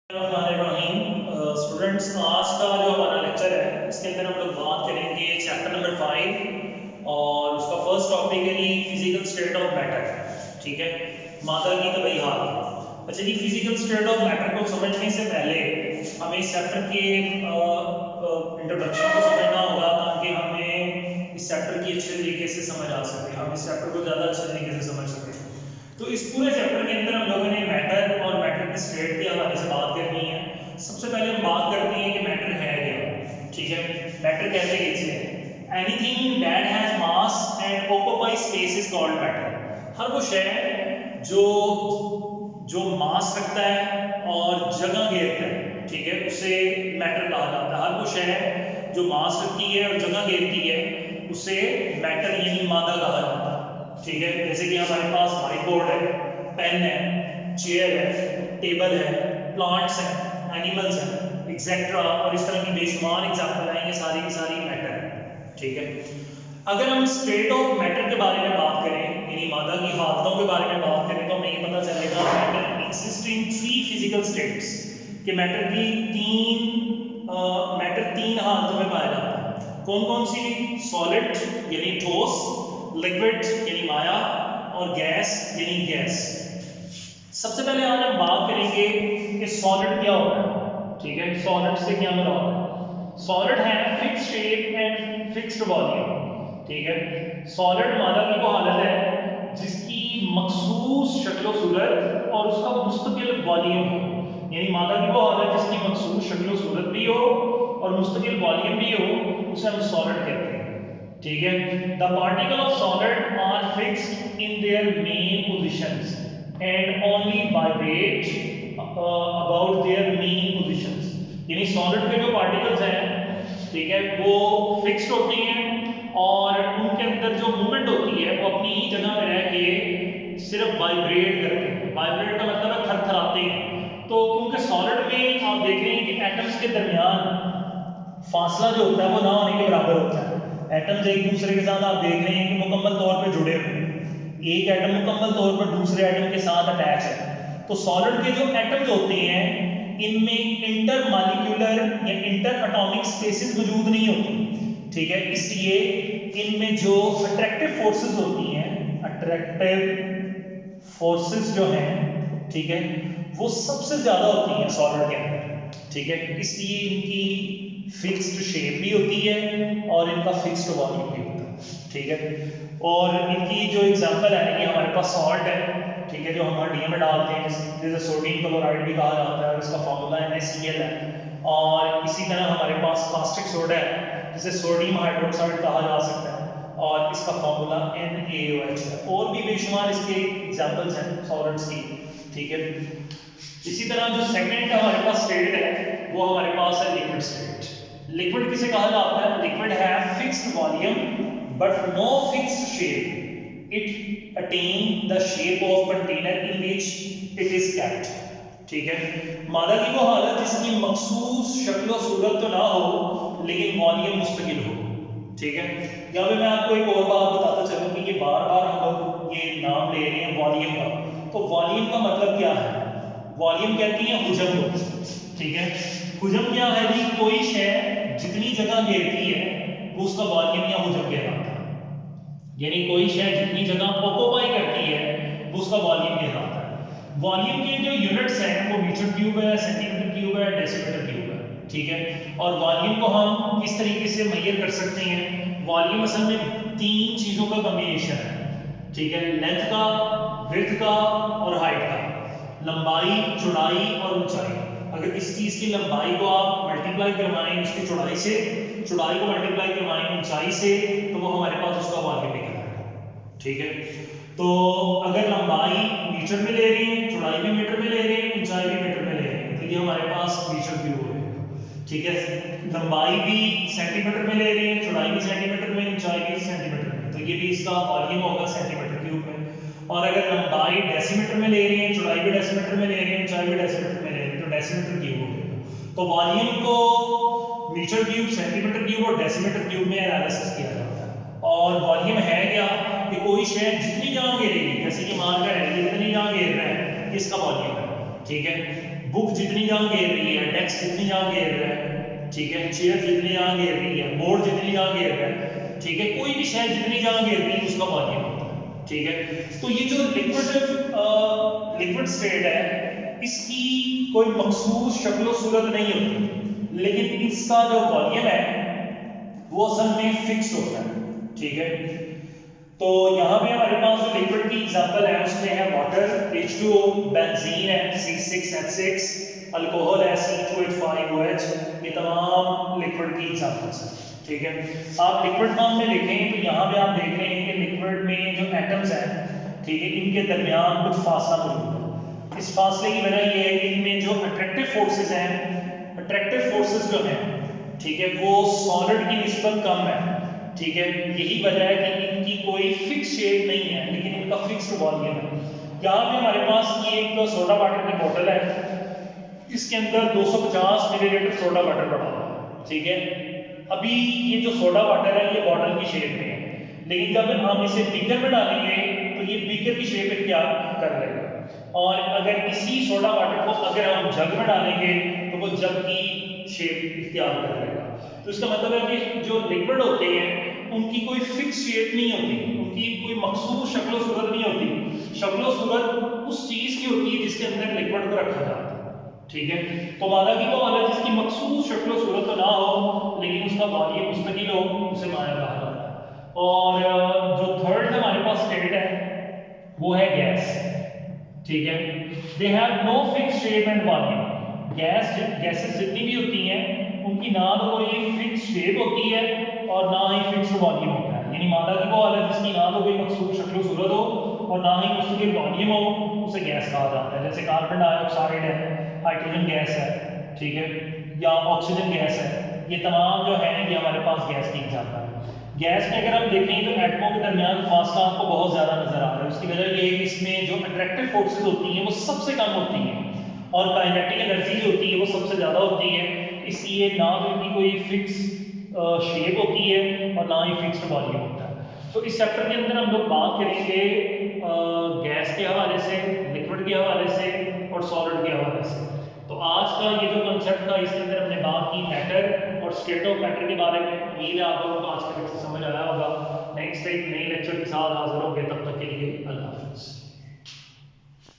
Students, आज का जो हमारा लेक्चर है इसके अंदर हम लोग बात करेंगे चैप्टर नंबर 5 और उसका फर्स्ट टॉपिक है जी फिजिकल स्टेट ऑफ मैटर। ठीक है, मादा की तबई हालत। अच्छा जी, फिजिकल स्टेट ऑफ मैटर को समझने से पहले हमें इस चैप्टर के इंट्रोडक्शन को समझना होगा ताकि हमें इस चैप्टर की अच्छे तरीके से समझ आ सके, हम इस चैप्टर को ज़्यादा अच्छे तरीके से समझ सकें। तो इस पूरे चैप्टर के अंदर हम लोगों ने मैटर और मैटर की स्टेट के हवाले से बात करनी है। सबसे पहले हम बात करते हैं कि मैटर है क्या। ठीक है, मैटर कहते हैं किसे? Anything that has mass and occupy space is called matter. हर वो शय जो जो मास रखता है और जगह घेरता है, ठीक है, उसे मैटर कहा जाता है। हर वो शय जो मास रखती है और जगह घेरती है उसे मैटर यानी मादा कहा जाता है। ठीक है, जैसे कि हमारे पास व्हाइट बोर्ड है, पेन है, चेयर है, टेबल है, प्लांट्स हैं, एनिमल्स हैं, एक्सेट्रा, और इस तरह की बेशुमार एग्जाम्पल हैं, ये सारी की सारी मैटर है। ठीक है, अगर हम स्टेट ऑफ मैटर के बारे में बात करें यानी मादा की हालतों के बारे में बात करें तो हमें ये पता चलेगा matter exist in 3 physical states, कि मैटर तीन हालतों में पाया जाता है। कौन कौन सी? सॉलिड यानी ठोस, लिक्विड यानी माया, और गैस यानी गैस। सबसे पहले आज हम बात करेंगे कि सॉलिड क्या होता है। ठीक है, सॉलिड से क्या मुराद है? सॉलिड है fixed shape and fixed volume. ठीक है, सॉलिड मादा की वो हालत है जिसकी मखसूस शक्ल सूरत और उसका मुस्तकिल वॉल्यूम हो, यानी मादा की वो हालत जिसकी मखसूस शक्ल सूरत भी हो और मुस्तकिल वॉल्यूम भी हो, उसे हम सॉलिड कहते हैं। ठीक है, the particle of solid are fixed in their mean positions and only vibrate about their mean positions. यानी सॉलिड के जो पार्टिकल्स हैं, ठीक है, वो फिक्स्ड होती हैं और उनके अंदर जो मूवमेंट होती है वो अपनी ही जगह में रह के सिर्फ वाइब्रेट करते हैं। वाइब्रेट का मतलब है थरथराते हैं। तो क्योंकि सॉलिड में आप देख रहे हैं कि एटम्स के दरमियान फासला जो होता है वो ना होने के बराबर होता है। एटम्स एक दूसरे के साथ आप देख रहे हैं कि मुकम्मल तौर पे जुड़े हुए हैं, एक एटम मुकम्मल तौर पर दूसरे एटम के साथ अटैच है। तो सॉलिड के जो एटम्स होते हैं इनमें इंटर मॉलिक्यूलर या इंटर एटॉमिक स्पेसेस मौजूद नहीं होती। ठीक है, इसलिए इनमें जो अट्रैक्टिव फोर्सेस होती हैं, अट्रैक्टिव फोर्सेस जो हैं, ठीक है, वो सबसे ज्यादा होती हैं सॉलिड के अंदर। ठीक है, इसलिए इनकी फिक्स्ड शेप भी होती है और इनका फिक्स्ड वॉल्यूम भी होता है। ठीक है, और इनकी जो एग्जांपल है कि हमारे पास सॉल्ट है, ठीक है, जो हम हड्डियों में डालते हैं, जैसे सोडियम क्लोराइड भी कहा जाता है और इसका फॉर्मूला NaCl है। और इसी तरह हमारे पास कास्टिक सोडा है जिसे सोडियम हाइड्रोक्साइड कहा जा सकता है और इसका फॉर्मूला NaOH है। और भी बेशुमार इसके एग्जांपल्स हैं सॉलिड्स की। ठीक है, इसी तरह जो सेकंड हमारे पास स्टेट है वो हमारे पास है लिक्विड स्टेट। लिक्विड किसे कहा जाता है? लिक्विड है fixed volume but no fixed shape, it attain the shape of container in which it is kept. ठीक है, मादा की वो हालत जिसकी मखसूस शक्ल और सूरत तो ना हो लेकिन वॉल्यूम मुस्तकिल हो। ठीक है, यहाँ पे मैं आपको एक और बात बताता चलूं कि ये बार बार हम लोग ये नाम ले रहे हैं वॉल्यूम का। तो वॉल्यूम का मतलब क्या है? वॉल्यूम कहती है हुजम को। ठीक है, हुजम क्या है जी? कोई शय जितनी जगह घेरती है वो उसका वॉल्यूम या हुजम कहलाता है। यानी कोई शय जितनी जगह ऑक्यूपाई करती है वो उसका वॉल्यूम कहलाता है। वॉल्यूम के जो यूनिट्स हैं वो मीटर क्यूब है, सेंटीमीटर क्यूब है, डेसीमीटर क्यूब है। ठीक है, और वॉल्यूम को हम किस तरीके से मेजर कर सकते हैं? वॉल्यूम असल में 3 चीजों का कॉम्बिनेशन है। ठीक है, लेंथ का, विड्थ का और हाइट का। लंबाई, चौड़ाई और ऊंचाई। अगर किसी चीज की लंबाई को आप मल्टीप्लाई करवाएं उसकी चौड़ाई से, चौड़ाई को मल्टीप्लाई करवाएं ऊंचाई से, तो वो हमारे पास उसका वॉल्यूम निकल आएगा। ठीक है, तो अगर लंबाई मीटर में ले रहे हैं, चौड़ाई भी मीटर में ले रहे हैं, ऊंचाई भी मीटर में ले रहे हैं, तो ये हमारे पास मीटर क्यूब हो गया। ठीक है, लंबाई भी सेंटीमीटर में ले रहे हैं, चौड़ाई भी सेंटीमीटर में, ऊंचाई भी सेंटीमीटर में, तो ये भी इसका वॉल्यूम होगा सेंटीमीटर क्यूब में। और अगर लंबाई डेसीमीटर में ले रहे हैं, चौड़ाई भी डेसीमीटर में ले रहे हैं, ऊंचाई भी डेसीमीटर में ले रहे हैं, तो डेसीमीटर क्यूब हो गया। तो वॉल्यूम को मीटर क्यूब, सेंटीमीटर क्यूब और डेसीमीटर क्यूब में एनालिसिस किया जाता है। और वॉल्यूम है क्या? कि कोई शय जितनी जगह घेरेगी, जैसे कि मान कर है ये इतनी जगह घेर रहा है, इसका वॉल्यूम है। ठीक है, बुक जितनी जहाँ घेर रही है, डेस्क जितनी जहाँ घेर रहा है, ठीक है, चेयर जितनी जहाँ घेर रही है, बोर्ड जितनी जहाँ घेर रहा है, ठीक है, कोई भी शय जितनी जहाँ घेर रही है उसका वॉल्यूम होता है, ठीक है। तो ये जो लिक्विड स्टेट है इसकी कोई मखसूस शक्ल सूरत नहीं होती, लेकिन इसका जो वॉल्यूम है वो असल में फिक्स होता है, ठीक है। तो यहाँ पे हमारे पास जो लिक्विड की एग्जांपल है उसमें है वाटर H2O, बेंजीन है C6H6, अल्कोहल है C2H5OH, ये तमाम लिक्विड की एग्जांपल्स हैं, ठीक है। आप लिक्विड फॉर्म में देखें तो यहाँ पे आप देख रहे हैं कि लिक्विड में जो एटम्स हैं, ठीक है, इनके दरमियान कुछ फासला मौजूद है। इस फासले की वजह ये है कि इनमें जो अट्रैक्टिव फोर्सेस हैं, अट्रैक्टिव फोर्सेस जो हैं, ठीक है, वो सॉलिड की निस्बत कम है, ठीक है। यही वजह है कि इनकी कोई फिक्स शेप नहीं है, लेकिन इनका फिक्स्ड वॉल्यूम है। यहाँ पे हमारे पास ये एक सोडा वाटर की बोतल है, इसके अंदर 250 मिलीलीटर सोडा वाटर पड़ा हुआ है, ठीक है। अभी ये जो सोडा वाटर है ये बॉटल की शेप में है, लेकिन जब हम इसे बीकर में डालेंगे तो ये बीकर की शेप इख्तियार कर लेगा, और अगर इसी सोडा वाटर को अगर हम जग में डालेंगे तो वो जग की शेप इख्तियार कर लेगा। तो इसका मतलब है कि जो लिक्विड होते हैं उनकी कोई फिक्स शेप नहीं होती, उनकी कोई मखसूस शक्ल सूरत नहीं होती। शक्ल सूरत उस चीज की होती है जिसके अंदर लिक्विड को रखा जाता है, ठीक है। तो मादा की वो वाला जिसकी मखसूस शक्ल सूरत तो ना हो लेकिन उसका वॉल्यूम मुस्तकिल हो, उसे माया कहा जाता है। और जो थर्ड हमारे पास स्टेट है वो है गैस, ठीक है। They have no fix shape and volume. Gases जितनी भी होती हैं उनकी ना तो कोई फिक्स शेप होती है और ना ही फिक्स वॉल्यूम होता है, यानी मादा की वो हालत जिसकी ना तो कोई मखसूस शक्ल सूरत हो और ना ही उसके वॉल्यूम हो, उसे गैस कहा जाता है। जैसे कार्बन डाइऑक्साइड है, हाइड्रोजन गैस है, ठीक है, या ऑक्सीजन गैस है, ये तमाम जो है ये हमारे पास गैस की एग्जांपल है। गैस में अगर हम देखें तो एटमों के दरमियान फासला आपको बहुत ज्यादा नजर आ रहा है। उसकी वजह ये है कि इसमें जो अट्रैक्टिव फोर्सेस होती हैं वो सबसे कम होती हैं और काइनेटिक एनर्जी जो होती है वो सबसे ज्यादा होती है, इसलिए ना तो इनकी कोई फिक्स शेप होती है और ना ही फिक्स्ड वॉल्यूम होता है। तो इस चैप्टर के अंदर हम लोग बात करेंगे गैस के हवाले से, लिक्विड के हवाले से और सॉलिड के हवाले से। तो आज का ये जो कंसेप्ट था इसके अंदर हमने बात की मैटर और स्टेट ऑफ मैटर के बारे में। उम्मीद है आप लोगों को आज का लेक्चर समझ आया होगा। नेक्स्ट एक नए लेक्चर के साथ हाजिर होंगे, तब तक के लिए अल्लाह हाफिज़।